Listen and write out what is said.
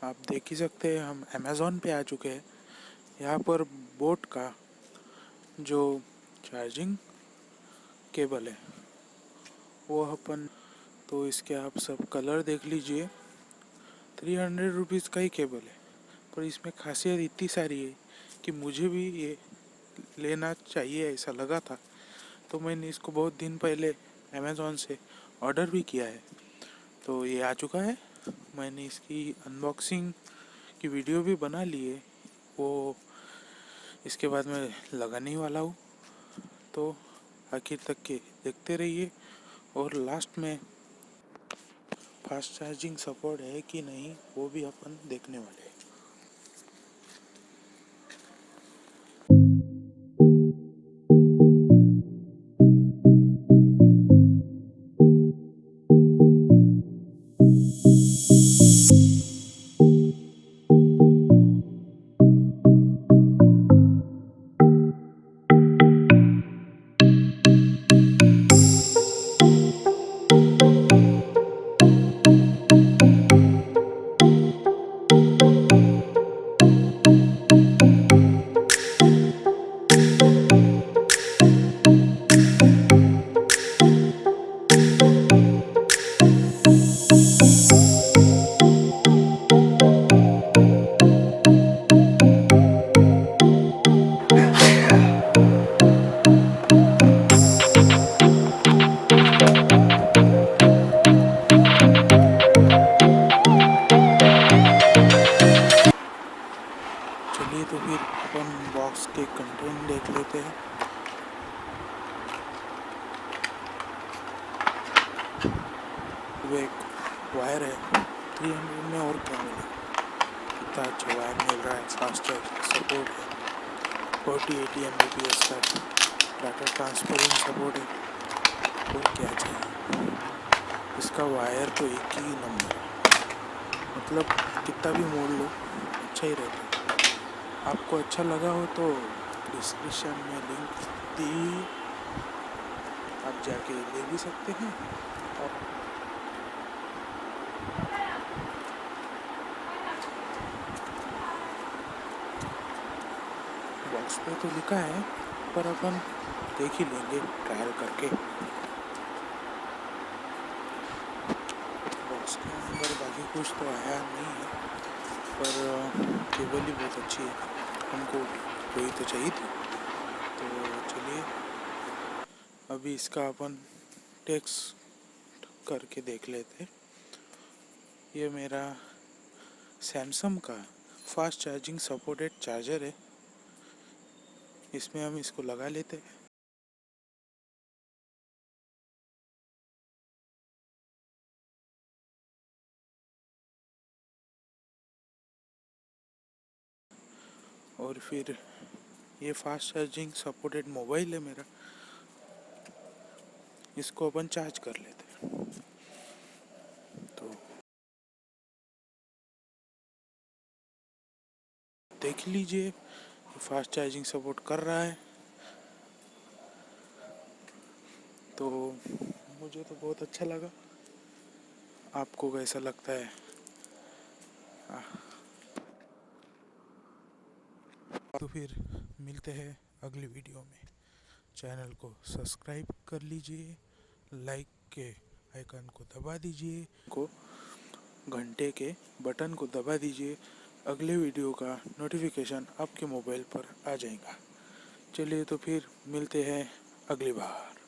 आप देख ही सकते हैं हम अमेज़ॉन पे आ चुके हैं। यहाँ पर बोट का जो चार्जिंग केबल है वो अपन, तो इसके आप सब कलर देख लीजिए। 300 रुपीज़ का ही केबल है, पर इसमें खासियत इतनी सारी है कि मुझे भी ये लेना चाहिए ऐसा लगा था, तो मैंने इसको बहुत दिन पहले अमेज़ॉन से ऑर्डर भी किया है। तो ये आ चुका है। मैंने इसकी अनबॉक्सिंग की वीडियो भी बना ली है, वो इसके बाद मैं लगाने ही वाला हूँ। तो आखिर तक के देखते रहिए और लास्ट में फास्ट चार्जिंग सपोर्ट है कि नहीं वो भी अपन देखने वाले हैं। चलिए तो फिर अपन बॉक्स के कंटेंट देख लेते हैं। वो एक वायर है 300 में, और क्या मिलेगा, कितना अच्छा वायर मिल रहा है। फास्ट चार्जिंग सपोर्ट है, 4080 Mbps का डाटा ट्रांसफरिंग सपोर्ट है, और क्या चाहिए। इसका वायर तो एक ही नंबर है, मतलब कितना भी मोड़ लो अच्छा ही रहता है। आपको अच्छा लगा हो तो डिस्क्रिप्शन में लिंक दी, आप जाके ले भी सकते हैं। और बॉक्स पे तो लिखा है, पर अपन देख ही लेंगे ट्रायल करके। बॉक्स के अंदर बाकी कुछ तो आया नहीं है, पर केबल ही बहुत अच्छी है, हमको वही तो चाहिए थी। तो चलिए अभी इसका अपन टेस्ट करके देख लेते हैं। ये मेरा सैमसंग का फास्ट चार्जिंग सपोर्टेड चार्जर है, इसमें हम इसको लगा लेते हैं। और फिर ये फास्ट चार्जिंग सपोर्टेड मोबाइल है मेरा, इसको अपन चार्ज कर लेते हैं। तो देख लीजिए फास्ट चार्जिंग सपोर्ट कर रहा है, तो मुझे तो बहुत अच्छा लगा। आपको कैसा लगता है? तो फिर मिलते हैं अगली वीडियो में। चैनल को सब्सक्राइब कर लीजिए, लाइक के आइकन को दबा दीजिए, को घंटे के बटन को दबा दीजिए। अगले वीडियो का नोटिफिकेशन आपके मोबाइल पर आ जाएगा। चलिए तो फिर मिलते हैं अगली बार।